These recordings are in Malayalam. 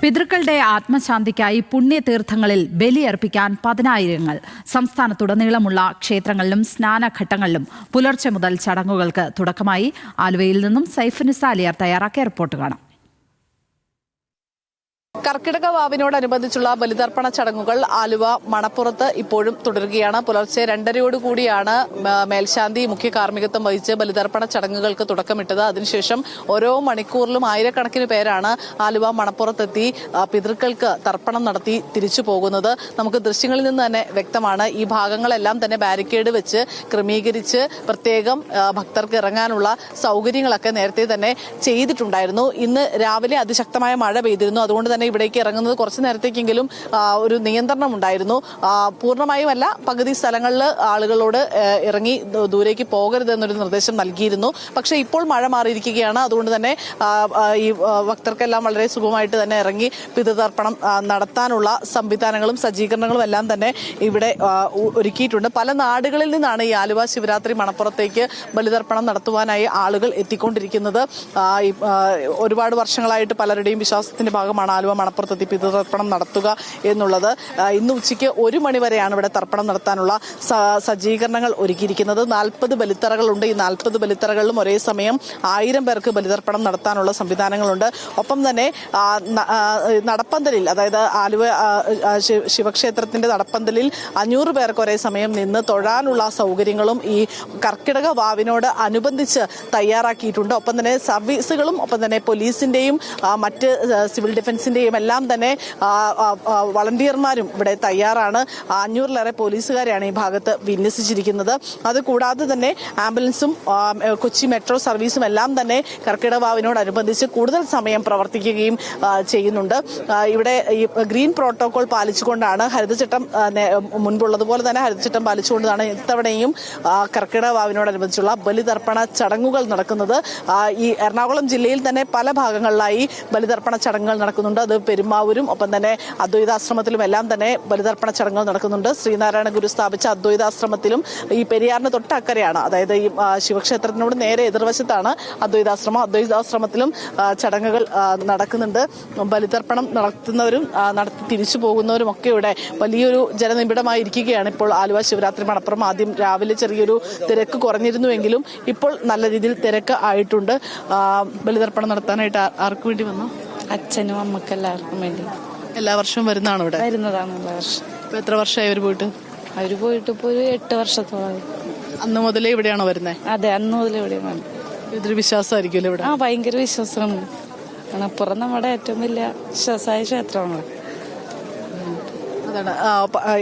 പിതൃക്കളുടെ ആത്മശാന്തിക്കായി പുണ്യതീർത്ഥങ്ങളിൽ ബലിയർപ്പിക്കാൻ പതിനായിരങ്ങൾ. സംസ്ഥാനത്തുടനീളമുള്ള ക്ഷേത്രങ്ങളിലും സ്നാനഘട്ടങ്ങളിലും പുലർച്ചെ മുതൽ ചടങ്ങുകൾക്ക് തുടക്കമായി. ആലുവയിൽ നിന്നും സൈഫുനിസ അലിയാർ തയ്യാറാക്കിയ റിപ്പോർട്ട് കാണാം. കർക്കിടക വാവിനോടനുബന്ധിച്ചുള്ള ബലിതർപ്പണ ചടങ്ങുകൾ ആലുവ മണപ്പുറത്ത് ഇപ്പോഴും തുടരുകയാണ്. പുലർച്ചെ 2:30 മേൽശാന്തി മുഖ്യ കാർമ്മികത്വം വഹിച്ച് ബലിതർപ്പണ ചടങ്ങുകൾക്ക് തുടക്കമിട്ടത്. അതിനുശേഷം ഓരോ മണിക്കൂറിലും ആയിരക്കണക്കിന് പേരാണ് ആലുവ മണപ്പുറത്തെത്തി പിതൃക്കൾക്ക് തർപ്പണം നടത്തി തിരിച്ചു പോകുന്നത്. നമുക്ക് ദൃശ്യങ്ങളിൽ നിന്ന് തന്നെ വ്യക്തമാണ്. ഈ ഭാഗങ്ങളെല്ലാം തന്നെ ബാരിക്കേഡ് വെച്ച് ക്രമീകരിച്ച് പ്രത്യേകം ഭക്തർക്ക് ഇറങ്ങാനുള്ള സൗകര്യങ്ങളൊക്കെ നേരത്തെ തന്നെ ചെയ്തിട്ടുണ്ടായിരുന്നു. ഇന്ന് രാവിലെ അതിശക്തമായ മഴ പെയ്തിരുന്നു. അതുകൊണ്ട് തന്നെ ഇവിടേക്ക് ഇറങ്ങുന്നത് കുറച്ചു നേരത്തേക്കെങ്കിലും ഒരു നിയന്ത്രണം ഉണ്ടായിരുന്നു. പൂർണ്ണമായും അല്ല, പകുതി സ്ഥലങ്ങളിൽ ആളുകളോട് ഇറങ്ങി ദൂരേക്ക് പോകരുത് എന്നൊരു നിർദ്ദേശം നൽകിയിരുന്നു. പക്ഷേ ഇപ്പോൾ മഴ മാറിയിരിക്കുകയാണ്. അതുകൊണ്ട് തന്നെ ഈ ഭക്തർക്കെല്ലാം വളരെ സുഖമായിട്ട് തന്നെ ഇറങ്ങി പിതൃതർപ്പണം നടത്താനുള്ള സംവിധാനങ്ങളും സജ്ജീകരണങ്ങളും എല്ലാം തന്നെ ഇവിടെ ഒരുക്കിയിട്ടുണ്ട്. പല നാടുകളിൽ നിന്നാണ് ഈ ആലുവ ശിവരാത്രി മണപ്പുറത്തേക്ക് ബലിതർപ്പണം നടത്തുവാനായി ആളുകൾ എത്തിക്കൊണ്ടിരിക്കുന്നത്. ഒരുപാട് വർഷങ്ങളായിട്ട് പലരുടെയും വിശ്വാസത്തിന്റെ ഭാഗമാണ് ആലുവ മണപ്പുറത്തെത്തി പിതൃതർപ്പണം നടത്തുക എന്നുള്ളത്. ഇന്ന് ഉച്ചയ്ക്ക് 1 മണി വരെയാണ് ഇവിടെ തർപ്പണം നടത്താനുള്ള സജ്ജീകരണങ്ങൾ ഒരുക്കിയിരിക്കുന്നത്. 40 ബലിത്തറകളുണ്ട്. ഈ 40 ബലിത്തറകളിലും ഒരേ സമയം 1000 പേർക്ക് ബലിതർപ്പണം നടത്താനുള്ള സംവിധാനങ്ങളുണ്ട്. ഒപ്പം തന്നെ നടപ്പന്തലിൽ, അതായത് ആലുവ ശിവക്ഷേത്രത്തിന്റെ നടപ്പന്തലിൽ 500 പേർക്ക് ഒരേ സമയം നിന്ന് തൊഴാനുള്ള സൗകര്യങ്ങളും ഈ കർക്കിടക വാവിനോട് അനുബന്ധിച്ച് തയ്യാറാക്കിയിട്ടുണ്ട്. ഒപ്പം തന്നെ സർവീസുകളും ഒപ്പം തന്നെ പോലീസിന്റെയും മറ്റ് സിവിൽ ഡിഫൻസിന്റെയും എല്ലാം തന്നെ വളണ്ടിയർമാരും ഇവിടെ തയ്യാറാണ്. 500-ലേറെ പോലീസുകാരെയാണ് ഈ ഭാഗത്ത് വിന്യസിച്ചിരിക്കുന്നത്. അതുകൂടാതെ തന്നെ ആംബുലൻസും കൊച്ചി മെട്രോ സർവീസും എല്ലാം തന്നെ കർക്കിടക വാവിനോടനുബന്ധിച്ച് കൂടുതൽ സമയം പ്രവർത്തിക്കുകയും ചെയ്യുന്നുണ്ട്. ഇവിടെ ഈ ഗ്രീൻ പ്രോട്ടോകോൾ പാലിച്ചുകൊണ്ടാണ്, ഹരിതചട്ടം മുൻപുള്ളതുപോലെ തന്നെ ഹരിതചട്ടം പാലിച്ചുകൊണ്ടാണ് ഇത്തവണയും കർക്കിടക വാവിനോടനുബന്ധിച്ചുള്ള ബലിതർപ്പണ ചടങ്ങുകൾ നടക്കുന്നത്. ഈ എറണാകുളം ജില്ലയിൽ തന്നെ പല ഭാഗങ്ങളിലായി ബലിതർപ്പണ ചടങ്ങുകൾ നടക്കുന്നുണ്ട്. അത് പെരുമ്പാവൂരും ഒപ്പം തന്നെ അദ്വൈതാശ്രമത്തിലും എല്ലാം തന്നെ ബലിതർപ്പണ ചടങ്ങുകൾ നടക്കുന്നുണ്ട്. ശ്രീനാരായണ ഗുരു സ്ഥാപിച്ച അദ്വൈതാശ്രമത്തിലും ഈ പെരിയാറിന് തൊട്ടക്കരെയാണ്, അതായത് ഈ ശിവക്ഷേത്രത്തിനോട് നേരെ എതിർവശത്താണ് അദ്വൈതാശ്രമത്തിലും ചടങ്ങുകൾ നടക്കുന്നുണ്ട്. ബലിതർപ്പണം നടത്തുന്നവരും നടത്തി തിരിച്ചു പോകുന്നവരും ഒക്കെ ഇവിടെ വലിയൊരു ജനനിബിഡമായിരിക്കുകയാണ് ഇപ്പോൾ ആലുവ ശിവരാത്രി മണപ്പുറം. ആദ്യം രാവിലെ ചെറിയൊരു തിരക്ക് കുറഞ്ഞിരുന്നുവെങ്കിലും ഇപ്പോൾ നല്ല രീതിയിൽ തിരക്ക് ആയിട്ടുണ്ട്. ബലിതർപ്പണം നടത്താനായിട്ട് ആർക്കു വേണ്ടി വന്നു? അച്ഛനും അമ്മക്കും എല്ലാവർക്കും വേണ്ടി. എല്ലാ വർഷവും വരുന്നതാണ് ഇവിടെ? വരുന്നതാണ് എല്ലാ വർഷം. എത്ര വർഷമായി അവര് പോയിട്ട്? ഇപ്പോൾ ഒരു 8 വർഷത്തോളം. അന്ന് മുതലേ ഇവിടെയാണോ വരുന്നത്? അതെ, അന്ന് മുതലേ ഇവിടെയാണ്. ഇതൊരു വിശ്വാസമായിരിക്കുമല്ലോ ഇവിടെ? ഭയങ്കര വിശ്വാസമാണ്. മണപ്പുറം നമ്മുടെ ഏറ്റവും വലിയ വിശ്വാസമായ ക്ഷേത്രമാണ്. അതാണ്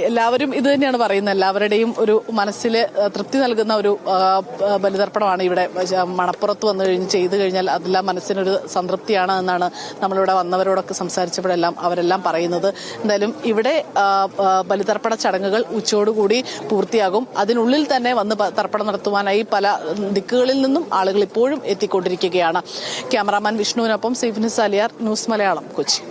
എല്ലാവരും ഇത് തന്നെയാണ് പറയുന്നത്. എല്ലാവരുടെയും ഒരു മനസ്സിൽ തൃപ്തി നൽകുന്ന ഒരു ബലിതർപ്പണമാണ് ഇവിടെ മണപ്പുറത്ത് വന്നു ചെയ്തു കഴിഞ്ഞാൽ അതെല്ലാം മനസ്സിനൊരു സംതൃപ്തിയാണ് എന്നാണ് നമ്മളിവിടെ വന്നവരോടൊക്കെ സംസാരിച്ചപ്പോഴെല്ലാം അവരെല്ലാം പറയുന്നത്. എന്തായാലും ഇവിടെ ബലിതർപ്പണ ചടങ്ങുകൾ ഉച്ചയോടുകൂടി പൂർത്തിയാകും. അതിനുള്ളിൽ തന്നെ വന്ന് തർപ്പണം നടത്തുവാനായി പല ദിക്കുകളിൽ നിന്നും ആളുകൾ ഇപ്പോഴും എത്തിക്കൊണ്ടിരിക്കുകയാണ്. ക്യാമറാമാൻ വിഷ്ണുവിനൊപ്പം സൈഫുനിസ അലിയാർ, ന്യൂസ് മലയാളം, കൊച്ചി.